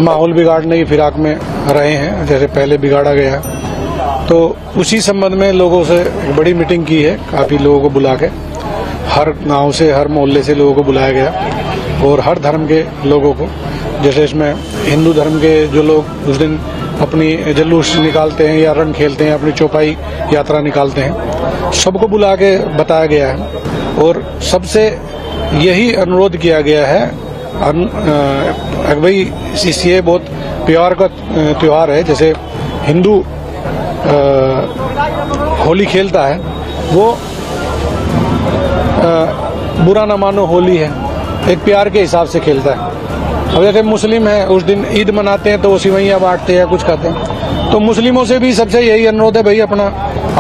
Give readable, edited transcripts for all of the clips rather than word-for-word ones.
माहौल बिगाड़ने की फिराक में रहे हैं, जैसे पहले बिगाड़ा गया है। तो उसी संबंध में लोगों से एक बड़ी मीटिंग की है, काफ़ी लोगों को बुला के, हर गांव से, हर मोहल्ले से लोगों को बुलाया गया और हर धर्म के लोगों को। जैसे इसमें हिंदू धर्म के जो लोग उस दिन अपनी जुलूस निकालते हैं या रंग खेलते हैं, अपनी चौपाई यात्रा निकालते हैं, सबको बुला के बताया गया है और सबसे यही अनुरोध किया गया है भाई ये बहुत प्यार का त्योहार है। जैसे हिंदू होली खेलता है, वो बुरा ना मानो होली है, एक प्यार के हिसाब से खेलता है। अब जैसे मुस्लिम है, उस दिन ईद मनाते हैं तो वो सिवैयाँ बांटते हैं, कुछ खाते हैं। तो मुस्लिमों से भी सबसे यही अनुरोध है भाई, अपना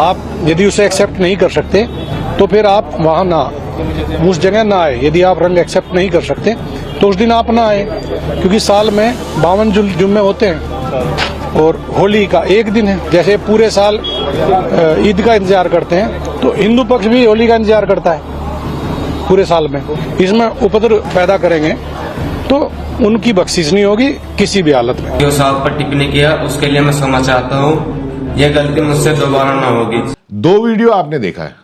आप यदि उसे एक्सेप्ट नहीं कर सकते तो फिर आप वहाँ ना, उस जगह ना आए। यदि आप रंग एक्सेप्ट नहीं कर सकते तो उस दिन आप ना आए, क्योंकि साल में 52 जुम्मे होते हैं और होली का एक दिन है। जैसे पूरे साल ईद का इंतजार करते हैं, तो हिंदू पक्ष भी होली का इंतजार करता है पूरे साल में। इसमें उपद्रव पैदा करेंगे तो उनकी बख्शिश नहीं होगी किसी भी हालत में। जो साहब पर टिप्पणी किया उसके लिए मैं क्षमा चाहता हूँ, यह गलती मुझसे दोबारा ना होगी। दो वीडियो आपने देखा है।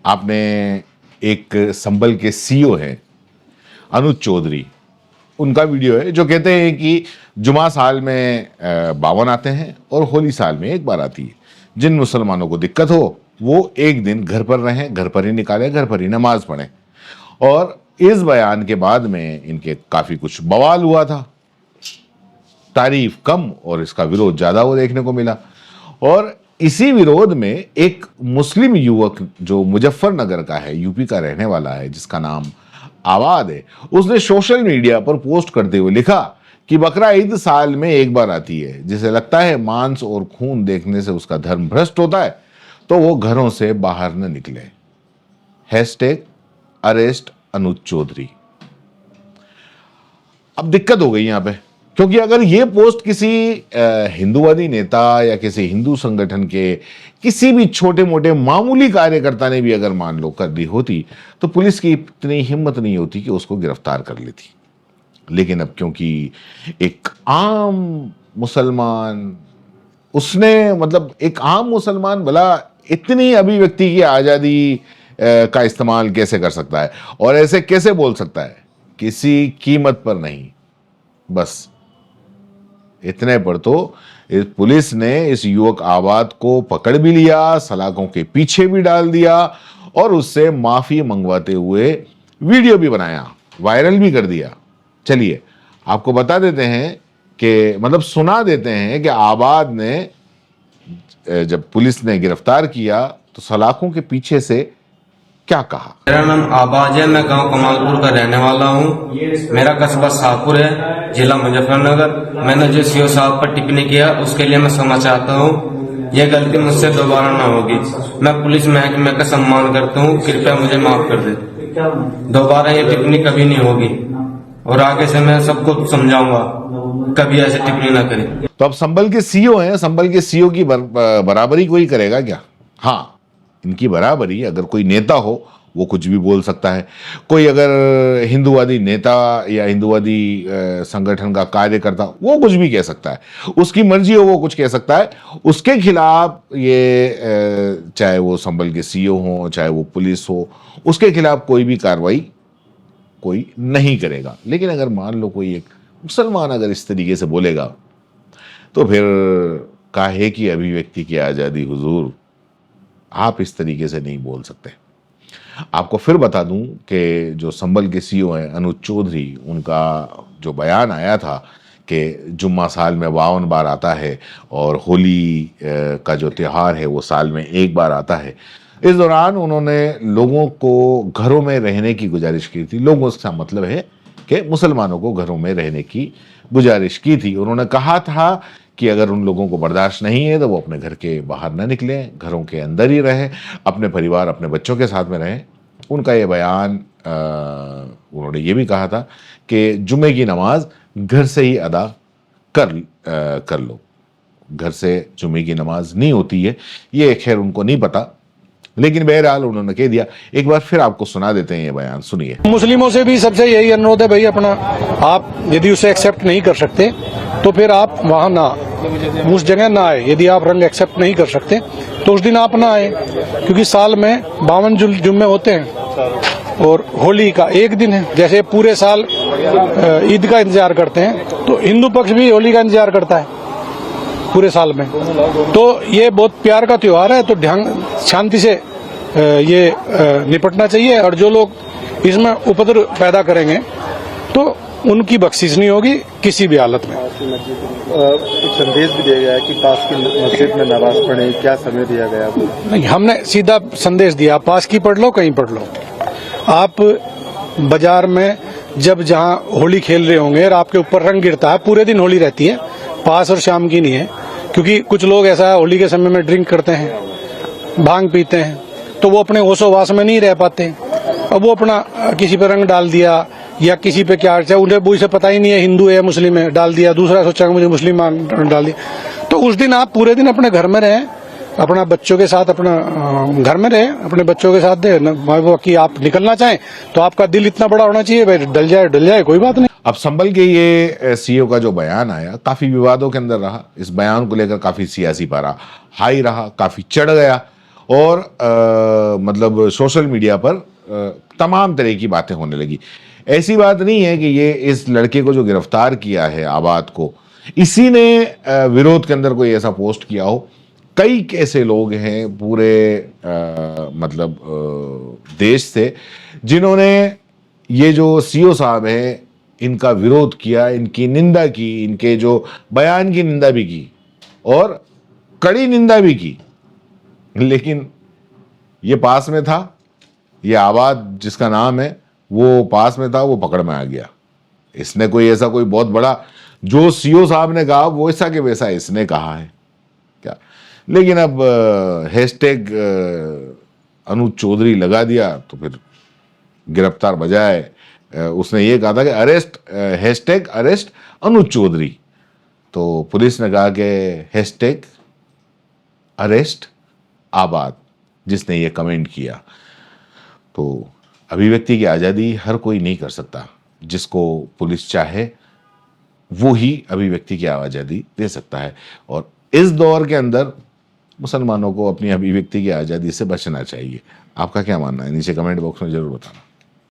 आपने एक संबल के सीईओ हैं अनुज चौधरी, उनका वीडियो है जो कहते हैं कि जुमा साल में 52 आते हैं और होली साल में एक बार आती है। जिन मुसलमानों को दिक्कत हो वो एक दिन घर पर रहें, घर पर ही निकालें, घर पर ही नमाज पढ़ें। और इस बयान के बाद में इनके काफी कुछ बवाल हुआ था, तारीफ कम और इसका विरोध ज्यादा वो देखने को मिला। और इसी विरोध में एक मुस्लिम युवक जो मुजफ्फरनगर का है, यूपी का रहने वाला है, जिसका नाम आबाद है, उसने सोशल मीडिया पर पोस्ट करते हुए लिखा कि बकरा ईद साल में एक बार आती है, जिसे लगता है मांस और खून देखने से उसका धर्म भ्रष्ट होता है तो वो घरों से बाहर न निकले। हैशटैग अरेस्ट अनुज चौधरी। अब दिक्कत हो गई यहां पे, क्योंकि अगर ये पोस्ट किसी हिंदूवादी नेता या किसी हिंदू संगठन के किसी भी छोटे मोटे मामूली कार्यकर्ता ने भी अगर मान लो कर दी होती तो पुलिस की इतनी हिम्मत नहीं होती कि उसको गिरफ्तार कर लेती। लेकिन अब क्योंकि एक आम मुसलमान, उसने मतलब एक आम मुसलमान भला इतनी अभिव्यक्ति की आजादी का इस्तेमाल कैसे कर सकता है और ऐसे कैसे बोल सकता है? किसी कीमत पर नहीं। बस इतने पर तो इस पुलिस ने इस युवक आबाद को पकड़ भी लिया, सलाखों के पीछे भी डाल दिया और उससे माफी मंगवाते हुए वीडियो भी बनाया, वायरल भी कर दिया। चलिए आपको बता देते हैं कि मतलब सुना देते हैं कि आबाद ने जब पुलिस ने गिरफ्तार किया तो सलाखों के पीछे से क्या कहा। मेरा नाम आबाज है, मैं गांव कमालपुर का रहने वाला हूँ। मेरा कस्बा शाहपुर है, जिला मुजफ्फरनगर। मैंने जो सीओ साहब पर टिप्पणी किया उसके लिए मैं क्षमा चाहता हूँ, यह गलती मुझसे दोबारा ना होगी। मैं पुलिस महकमे का सम्मान करता हूँ, कृपया मुझे माफ कर दे। दोबारा ये टिप्पणी कभी नहीं होगी और आगे से मैं सबको समझाऊंगा कभी ऐसे टिप्पणी ना करें। तो अब संबल के सीईओ हैं, संबल के सीईओ की बराबरी कोई करेगा क्या? हाँ, इनकी बराबरी अगर कोई नेता हो वो कुछ भी बोल सकता है। कोई अगर हिंदूवादी नेता या हिंदूवादी संगठन का कार्यकर्ता, वो कुछ भी कह सकता है, उसकी मर्जी हो वो कुछ कह सकता है। उसके खिलाफ ये चाहे वो संबल के सीईओ हो, चाहे वो पुलिस हो, उसके खिलाफ कोई भी कार्रवाई कोई नहीं करेगा। लेकिन अगर मान लो कोई एक मुसलमान अगर इस तरीके से बोलेगा तो फिर काहे की अभिव्यक्ति की आज़ादी हुजूर, आप इस तरीके से नहीं बोल सकते। आपको फिर बता दूं कि जो संबल के सीईओ हैं अनुज चौधरी, उनका जो बयान आया था कि जुम्मा साल में 52 बार आता है और होली का जो त्यौहार है वो साल में एक बार आता है, इस दौरान उन्होंने लोगों को घरों में रहने की गुजारिश की थी। लोगों से मतलब है कि मुसलमानों को घरों में रहने की गुजारिश की थी। उन्होंने कहा था कि अगर उन लोगों को बर्दाश्त नहीं है तो वो अपने घर के बाहर ना निकलें, घरों के अंदर ही रहें, अपने परिवार अपने बच्चों के साथ में रहें। उनका ये बयान, उन्होंने ये भी कहा था कि जुमे की नमाज घर से ही अदा कर लो। घर से जुमे की नमाज नहीं होती है, ये खैर उनको नहीं पता, लेकिन बहरहाल उन्होंने कह दिया। एक बार फिर आपको सुना देते हैं ये बयान, सुनिए। मुस्लिमों से भी सबसे यही अनुरोध है भाई, अपना आप यदि उसे एक्सेप्ट नहीं कर सकते तो फिर आप वहां ना, उस जगह ना आए। यदि आप रंग एक्सेप्ट नहीं कर सकते तो उस दिन आप ना आए, क्योंकि साल में 52 जुम्मे होते हैं और होली का एक दिन है। जैसे पूरे साल ईद का इंतजार करते हैं तो हिंदू पक्ष भी होली का इंतजार करता है पूरे साल में। तो ये बहुत प्यार का त्योहार है, तो ध्यान शांति से ये निपटना चाहिए। और जो लोग इसमें उपद्रव पैदा करेंगे तो उनकी बख्शिश नहीं होगी किसी भी हालत में। एक संदेश भी दिया गया है कि पास की मस्जिद में नमाज पढ़े, क्या समय दिया गया आपको? नहीं, हमने सीधा संदेश दिया, पास की पढ़ लो, कहीं पढ़ लो। आप बाजार में जब जहां होली खेल रहे होंगे और आपके ऊपर रंग गिरता है, पूरे दिन होली रहती है, पास और शाम की नहीं है। क्योंकि कुछ लोग ऐसा होली के समय में ड्रिंक करते हैं, भांग पीते हैं, तो वो अपने होशोवास में नहीं रह पाते। अब वो अपना किसी पे रंग डाल दिया या किसी पे क्या, चाहे उन्हें उसे पता ही नहीं है हिंदू है मुस्लिम है, डाल दिया। दूसरा सोचा कि मुझे मुस्लिम डाल दिया। तो उस दिन आप पूरे दिन अपने घर में रहें, अपना बच्चों के साथ अपना घर में रहे, अपने बच्चों के साथ दे माँ बाप की। आप निकलना चाहें तो आपका दिल इतना बड़ा होना चाहिए, भाई डल जाए कोई बात नहीं। अब संभल के ये सीओ का जो बयान आया काफी विवादों के अंदर रहा। इस बयान को लेकर काफी सियासी पारा हाई रहा, काफी चढ़ गया और मतलब सोशल मीडिया पर तमाम तरह की बातें होने लगी। ऐसी बात नहीं है कि ये इस लड़के को जो गिरफ्तार किया है आबाद को, इसी ने विरोध के अंदर कोई ऐसा पोस्ट किया हो। कई ऐसे लोग हैं पूरे देश से जिन्होंने ये जो सीओ साहब हैं इनका विरोध किया, इनकी निंदा की, इनके जो बयान की निंदा भी की और कड़ी निंदा भी की। लेकिन ये पास में था, ये आबाद जिसका नाम है वो पास में था, वो पकड़ में आ गया। इसने कोई ऐसा कोई बहुत बड़ा जो सीओ साहब ने कहा वो ऐसा के वैसा इसने कहा है क्या। लेकिन अब हैशटैग अनुज चौधरी लगा दिया तो फिर गिरफ्तार बजाय उसने ये कहा था कि अरेस्ट हैशटैग अरेस्ट अनुज चौधरी, तो पुलिस ने कहा कि हैशटैग अरेस्ट आबाद, जिसने ये कमेंट किया। तो अभिव्यक्ति की आज़ादी हर कोई नहीं कर सकता, जिसको पुलिस चाहे वो ही अभिव्यक्ति की आज़ादी दे सकता है। और इस दौर के अंदर मुसलमानों को अपनी अभिव्यक्ति की आज़ादी से बचना चाहिए। आपका क्या मानना है नीचे कमेंट बॉक्स में जरूर बताना।